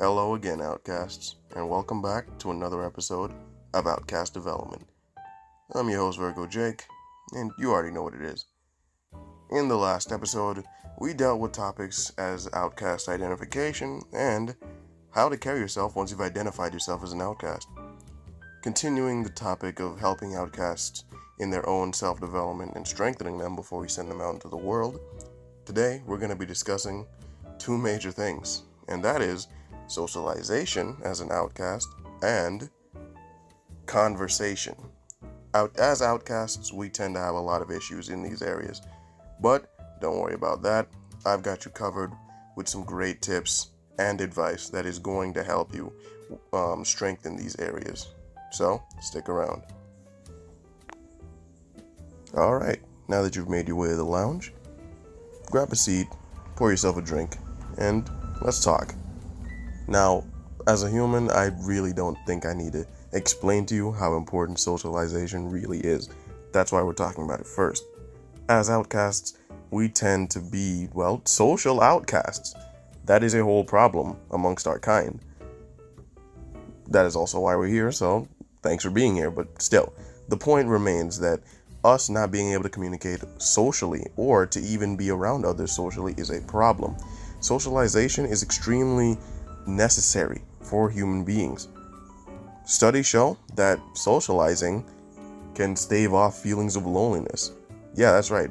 Hello again, Outcasts, and welcome back to another episode of Outcast Development. I'm your host, Virgo Jake, and you already know what it is. In the last episode, we dealt with topics as outcast identification and how to carry yourself once you've identified yourself as an outcast. Continuing the topic of helping outcasts in their own self-development and strengthening them before we send them out into the world, today we're going to be discussing two major things, and that is socialization as an outcast and conversation. As outcasts, we tend to have a lot of issues in these areas, but don't worry about that. I've got you covered with some great tips and advice that is going to help you strengthen these areas. So stick around. All right, now that you've made your way to the lounge, grab a seat, pour yourself a drink, and let's talk. Now, as a human, I really don't think I need to explain to you how important socialization really is. That's why we're talking about it first. As outcasts, we tend to be, social outcasts. That is a whole problem amongst our kind. That is also why we're here, so thanks for being here, but still, the point remains that us not being able to communicate socially or to even be around others socially is a problem. Socialization is extremely necessary for human beings. Studies show that socializing can stave off feelings of loneliness. Yeah, that's right.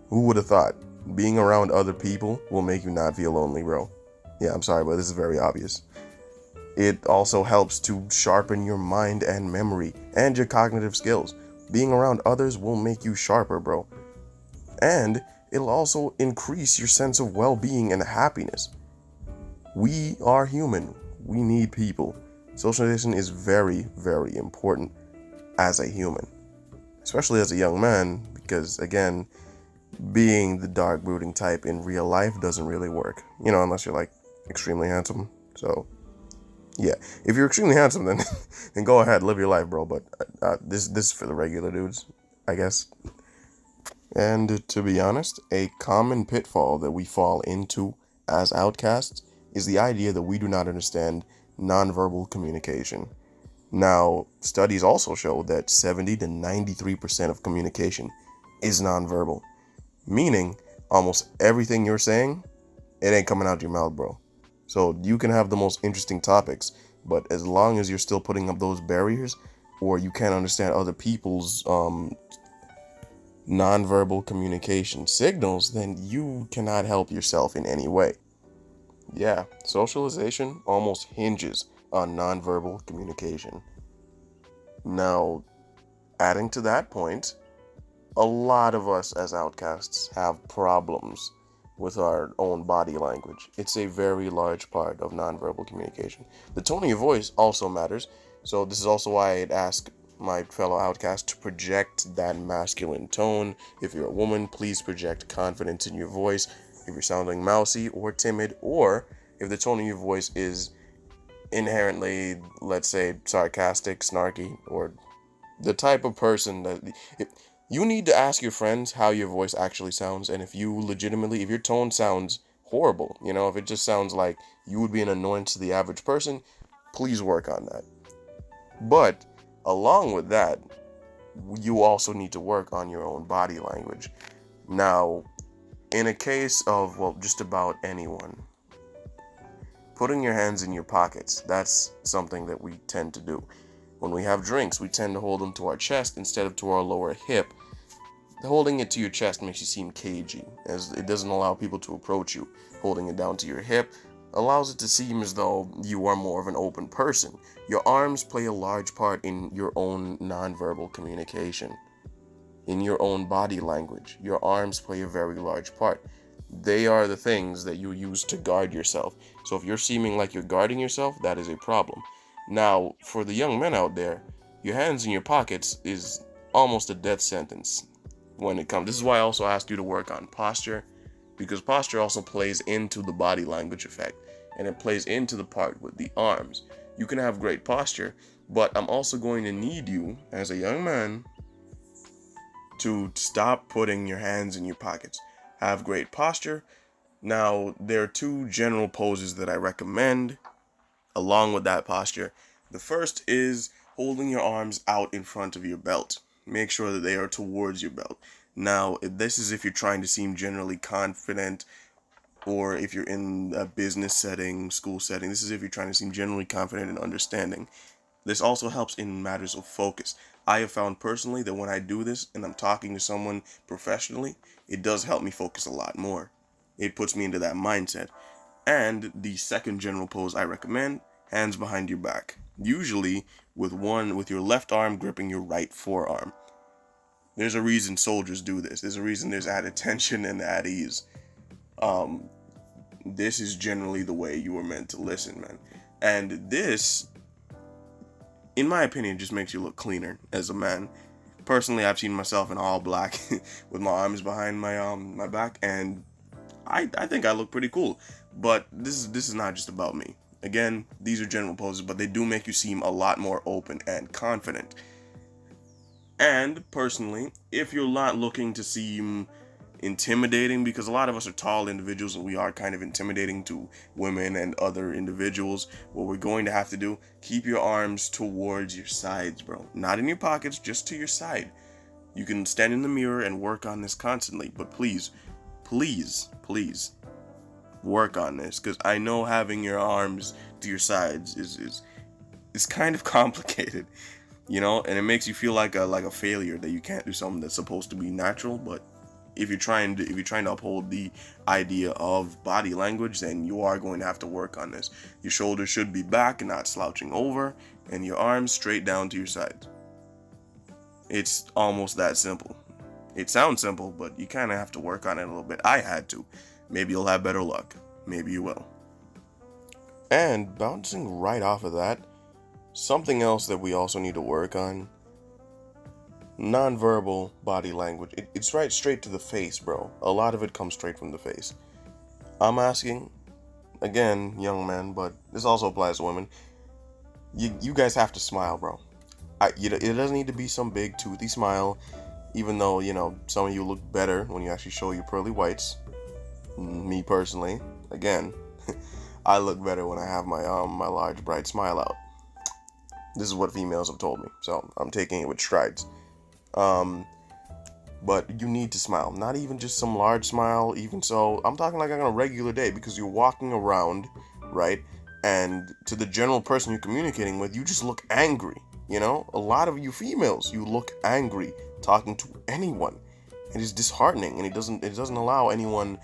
Who would have thought? Being around other people will make you not feel lonely, bro. Yeah, I'm sorry, but this is very obvious. It also helps to sharpen your mind and memory and your cognitive skills. Being around others will make you sharper, bro. And it'll also increase your sense of well-being and happiness. We are human. We need people. Socialization is very, very important as a human, especially as a young man, because again, being the dark brooding type in real life doesn't really work, unless you're like extremely handsome. So yeah, if you're extremely handsome, then go ahead, live your life, bro. But this is for the regular dudes, I guess. And to be honest, a common pitfall that we fall into as outcasts is the idea that we do not understand nonverbal communication. Now, studies also show that 70 to 93% of communication is nonverbal, meaning almost everything you're saying, it ain't coming out your mouth, bro. So you can have the most interesting topics, but as long as you're still putting up those barriers, or you can't understand other people's nonverbal communication signals, then you cannot help yourself in any way. Yeah, socialization almost hinges on nonverbal communication. Now, adding to that point, a lot of us as outcasts have problems with our own body language. It's a very large part of nonverbal communication. The tone of your voice also matters, so this is also why I'd ask my fellow outcasts to project that masculine tone. If you're a woman, please project confidence in your voice. If you're sounding mousy or timid, or if the tone of your voice is inherently, let's say, sarcastic, snarky, or the type of person that you need to ask your friends how your voice actually sounds, and if your tone sounds horrible, if it just sounds like you would be an annoyance to the average person, please work on that. But along with that, you also need to work on your own body language. Now, in a case of, just about anyone, putting your hands in your pockets, that's something that we tend to do. When we have drinks, we tend to hold them to our chest instead of to our lower hip. Holding it to your chest makes you seem cagey, as it doesn't allow people to approach you. Holding it down to your hip allows it to seem as though you are more of an open person. Your arms play a large part in your own nonverbal communication. In your own body language, your arms play a very large part. They are the things that you use to guard yourself. So if you're seeming like you're guarding yourself, that is a problem. Now, for the young men out there, your hands in your pockets is almost a death sentence when it comes. This is why I also asked you to work on posture, because posture also plays into the body language effect, and it plays into the part with the arms. You can have great posture, but I'm also going to need you, as a young man, to stop putting your hands in your pockets. Have great posture, Now, there are two general poses that I recommend along with that posture. The first is holding your arms out in front of your belt. Make sure that they are towards your belt. Now, this is if you're trying to seem generally confident, or if you're in a business setting, school setting. This is if you're trying to seem generally confident and understanding. This also helps in matters of focus. I have found personally that when I do this and I'm talking to someone professionally, it does help me focus a lot more. It puts me into that mindset. And the second general pose I recommend, hands behind your back. Usually with your left arm gripping your right forearm. There's a reason soldiers do this. There's a reason there's added tension and added ease. This is generally the way you were meant to listen, man. And this, in my opinion, just makes you look cleaner as a man. Personally, I've seen myself in all black with my arms behind my back, and I think I look pretty cool. But this is not just about me. Again, these are general poses, but they do make you seem a lot more open and confident. And personally, if you're not looking to seem intimidating, because a lot of us are tall individuals and we are kind of intimidating to women and other individuals, what we're going to have to do, keep your arms towards your sides, bro. Not in your pockets, just to your side. You can stand in the mirror and work on this constantly, but please work on this, because I know having your arms to your sides is kind of complicated, and it makes you feel like a failure that you can't do something that's supposed to be natural. But if you're trying to uphold the idea of body language, then you are going to have to work on this. Your shoulders should be back and not slouching over, and your arms straight down to your sides. It's almost that simple. It sounds simple, but you kind of have to work on it a little bit. I had to. Maybe you'll have better luck. Maybe you will. And bouncing right off of that, something else that we also need to work on, nonverbal body language. It's right straight to the face, bro. A lot of it comes straight from the face. I'm asking, again, young men, but this also applies to women, you guys have to smile, bro. It doesn't need to be some big toothy smile, even though, some of you look better when you actually show your pearly whites. Me personally, again, I look better when I have my large bright smile out. This is what females have told me, so I'm taking it with strides. But you need to smile, not even just some large smile. Even so, I'm talking like on a regular day, because you're walking around, right? And to the general person you're communicating with, you just look angry. A lot of you females, you look angry talking to anyone. It is disheartening, and it doesn't allow anyone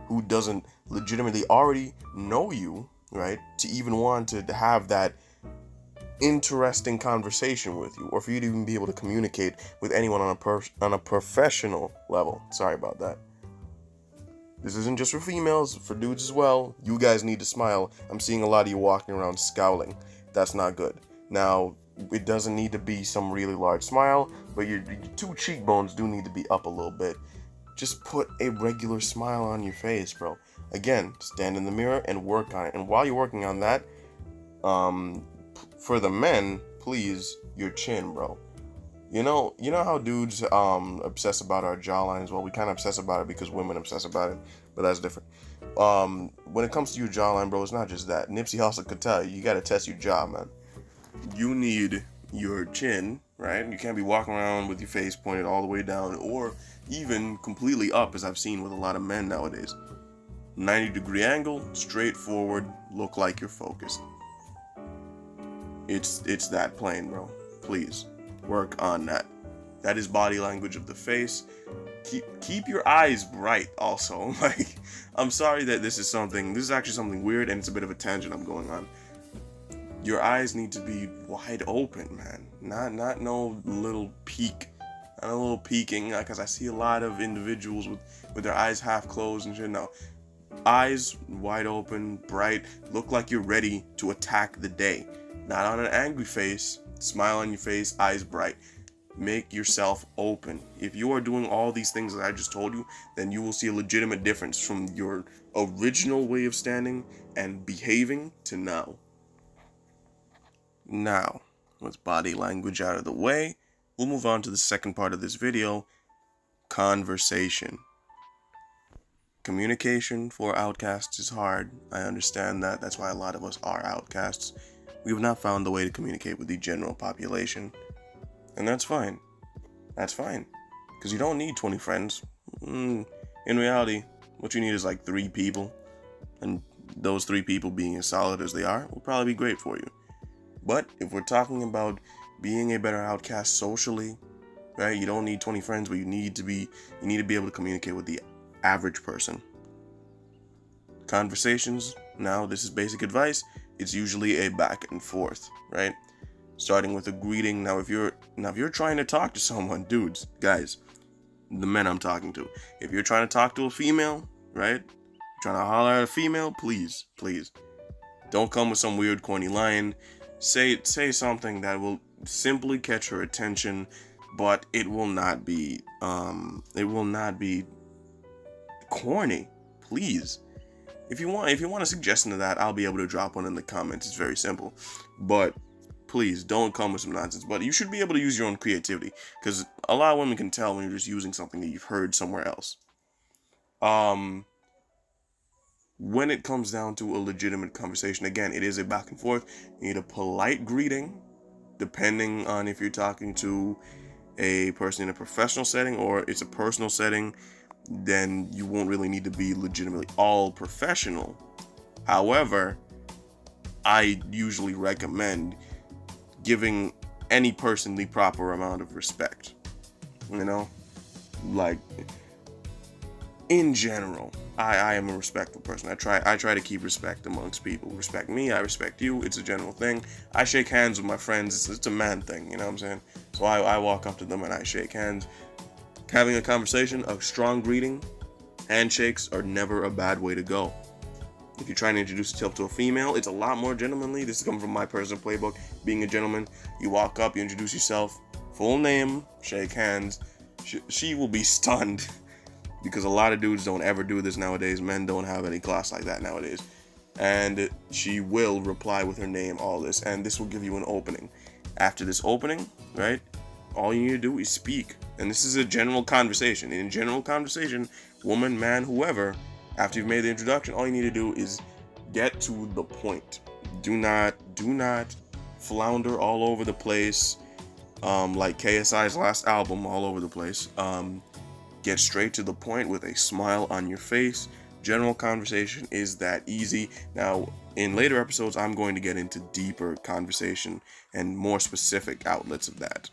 who doesn't legitimately already know you, right, to even want to have that interesting conversation with you, or for you to even be able to communicate with anyone on a professional level. Sorry about that. This isn't just for females, for dudes as well. You guys need to smile. I'm seeing a lot of you walking around scowling. That's not good. Now, it doesn't need to be some really large smile, but your two cheekbones do need to be up a little bit. Just put a regular smile on your face, bro. Again, stand in the mirror and work on it. And while you're working on that, for the men, please, your chin, bro. You know how dudes obsess about our jawlines? Well, we kind of obsess about it because women obsess about it, but that's different. When it comes to your jawline, bro, it's not just that. Nipsey Hussle could tell you gotta test your jaw, man. You need your chin, right? You can't be walking around with your face pointed all the way down, or even completely up, as I've seen with a lot of men nowadays. 90-degree angle, straight forward, look like you're focused. It's that plain, bro. Please work on that. That is body language of the face. Keep your eyes bright also. Like, I'm sorry that this is actually something weird, and it's a bit of a tangent I'm going on. Your eyes need to be wide open, man. Not no little peek. Not a little peeking, because I see a lot of individuals with their eyes half closed and shit. No. Eyes wide open, bright, look like you're ready to attack the day. Not on an angry face, smile on your face, eyes bright. Make yourself open. If you are doing all these things that I just told you, then you will see a legitimate difference from your original way of standing and behaving to now. Now, with body language out of the way, we'll move on to the second part of this video, conversation. Communication for outcasts is hard. I understand that. That's why a lot of us are outcasts. We have not found the way to communicate with the general population. And that's fine. That's fine. Because you don't need 20 friends. In reality, what you need is like 3 people. And those 3 people being as solid as they are will probably be great for you. But if we're talking about being a better outcast socially, right? You don't need 20 friends, but you need to be able to communicate with the average person. Conversations, now this is basic advice. It's usually a back and forth, right? Starting with a greeting. Now if you're trying to talk to someone, dudes, guys, the men I'm talking to, if you're trying to talk to a female, right? Trying to holler at a female, please don't come with some weird corny line. Say something that will simply catch her attention, but it will not be corny. Please. If you want a suggestion of that, I'll be able to drop one in the comments. It's very simple. But please don't come with some nonsense. But you should be able to use your own creativity, because a lot of women can tell when you're just using something that you've heard somewhere else. When it comes down to a legitimate conversation, again, it is a back and forth. You need a polite greeting, depending on if you're talking to a person in a professional setting or it's a personal setting, then you won't really need to be legitimately all professional. However, I usually recommend giving any person the proper amount of respect. Like, in general, I am a respectful person. I try to keep respect amongst people. Respect me, I respect you. It's a general thing. I shake hands with my friends. It's a man thing, you know what I'm saying? So I walk up to them and I shake hands. Having a conversation, a strong greeting, handshakes are never a bad way to go. If you're trying to introduce yourself to a female, it's a lot more gentlemanly. This is coming from my personal playbook. Being a gentleman, you walk up, you introduce yourself, full name, shake hands. She will be stunned. Because a lot of dudes don't ever do this nowadays. Men don't have any class like that nowadays. And she will reply with her name, all this. And this will give you an opening. After this opening, right, all you need to do is speak. And this is a general conversation. In general conversation, woman, man, whoever, after you've made the introduction, all you need to do is get to the point. Do not flounder all over the place. Like KSI's last album, all over the place. Get straight to the point with a smile on your face. General conversation is that easy. Now, in later episodes, I'm going to get into deeper conversation and more specific outlets of that.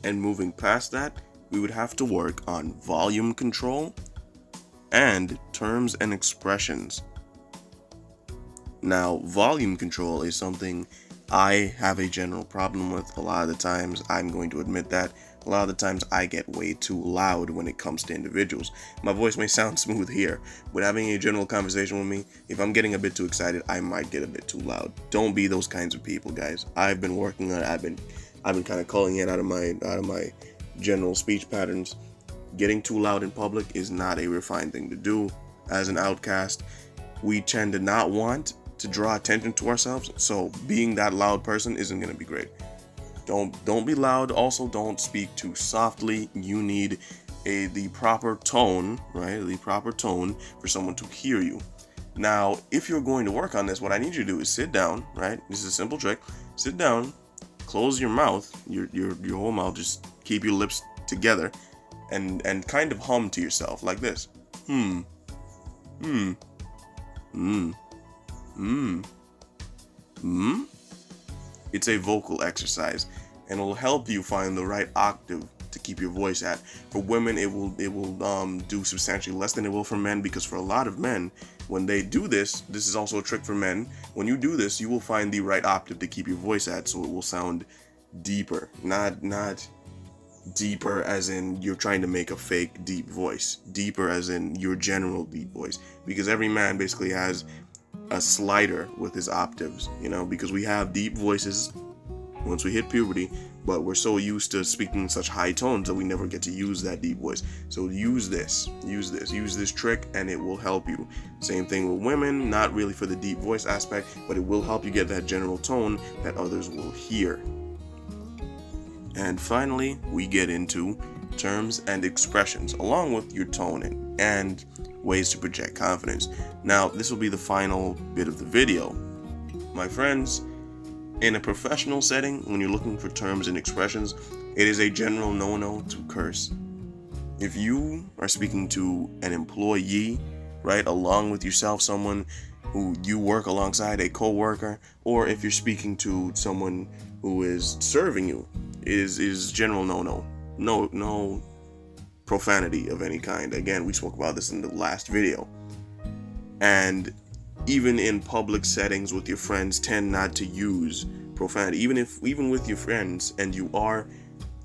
And moving past that, we would have to work on volume control and terms and expressions. Now, volume control is something I have a general problem with. A lot of the times, I'm going to admit that. A lot of the times I get way too loud when it comes to individuals. My voice may sound smooth here, but having a general conversation with me, if I'm getting a bit too excited, I might get a bit too loud. Don't be those kinds of people, guys. I've been working on it. I've been kind of calling it out of my general speech patterns. Getting too loud in public is not a refined thing to do. As an outcast, we tend to not want to draw attention to ourselves, so being that loud person isn't going to be great. Don't be loud. Also, don't speak too softly. You need the proper tone, right? The proper tone for someone to hear you. Now, if you're going to work on this, what I need you to do is sit down, right? This is a simple trick. Sit down, close your mouth, your whole mouth. Just keep your lips together, and kind of hum to yourself like this. It's a vocal exercise, and it will help you find the right octave to keep your voice at. For women, it will do substantially less than it will for men, because for a lot of men, when they do this is also a trick for men. When you do this, you will find the right octave to keep your voice at, so it will sound deeper, not deeper as in you're trying to make a fake deep voice, deeper as in your general deep voice, because every man basically has a slider with his octaves, because we have deep voices once we hit puberty, but we're so used to speaking in such high tones that we never get to use that deep voice. So use this trick, and it will help you. Same thing with women, not really for the deep voice aspect, but it will help you get that general tone that others will hear. And finally, we get into terms and expressions, along with your tone and ways to project confidence. Now, this will be the final bit of the video. My friends, in a professional setting, when you're looking for terms and expressions, it is a general no-no to curse. If you are speaking to an employee, right, along with yourself, someone who you work alongside, a co-worker, or if you're speaking to someone who is serving you, is general no-no. No profanity of any kind. Again, we spoke about this in the last video. And even in public settings with your friends, tend not to use profanity. Even with your friends, and you are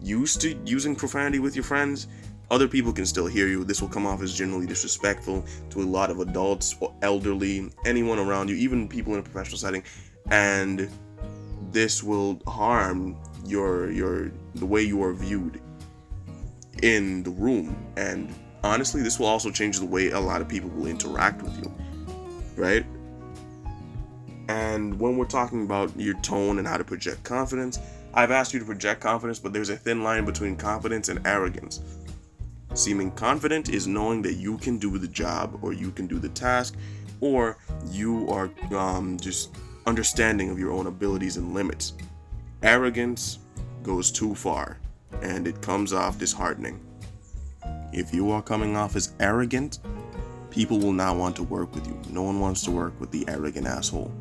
used to using profanity with your friends, other people can still hear you. This will come off as generally disrespectful to a lot of adults or elderly, anyone around you, even people in a professional setting, and this will harm the way you are viewed in the room. And honestly, this will also change the way a lot of people will interact with you, right? And when we're talking about your tone and how to project confidence, I've asked you to project confidence, but there's a thin line between confidence and arrogance. Seeming confident is knowing that you can do the job, or you can do the task, or you are just understanding of your own abilities and limits. Arrogance goes too far, and it comes off disheartening. If you are coming off as arrogant, people will not want to work with you. No one wants to work with the arrogant asshole.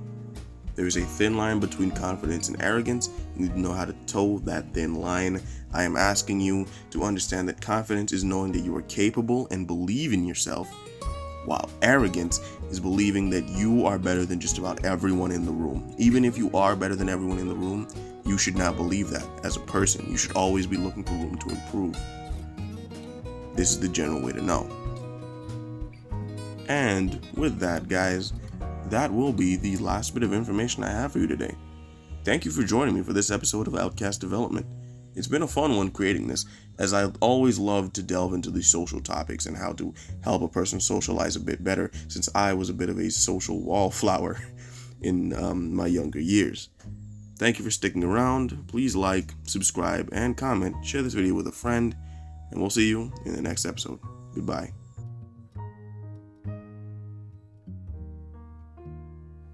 There is a thin line between confidence and arrogance. You need to know how to toe that thin line. I am asking you to understand that confidence is knowing that you are capable and believe in yourself, while arrogance is believing that you are better than just about everyone in the room. Even if you are better than everyone in the room, you should not believe that as a person. You should always be looking for room to improve. This is the general way to know. And with that, guys, that will be the last bit of information I have for you today. Thank you for joining me for this episode of Outcast Development. It's been a fun one creating this, as I always love to delve into these social topics and how to help a person socialize a bit better, since I was a bit of a social wallflower in my younger years. Thank you for sticking around. Please like, subscribe, and comment. Share this video with a friend, and we'll see you in the next episode. Goodbye.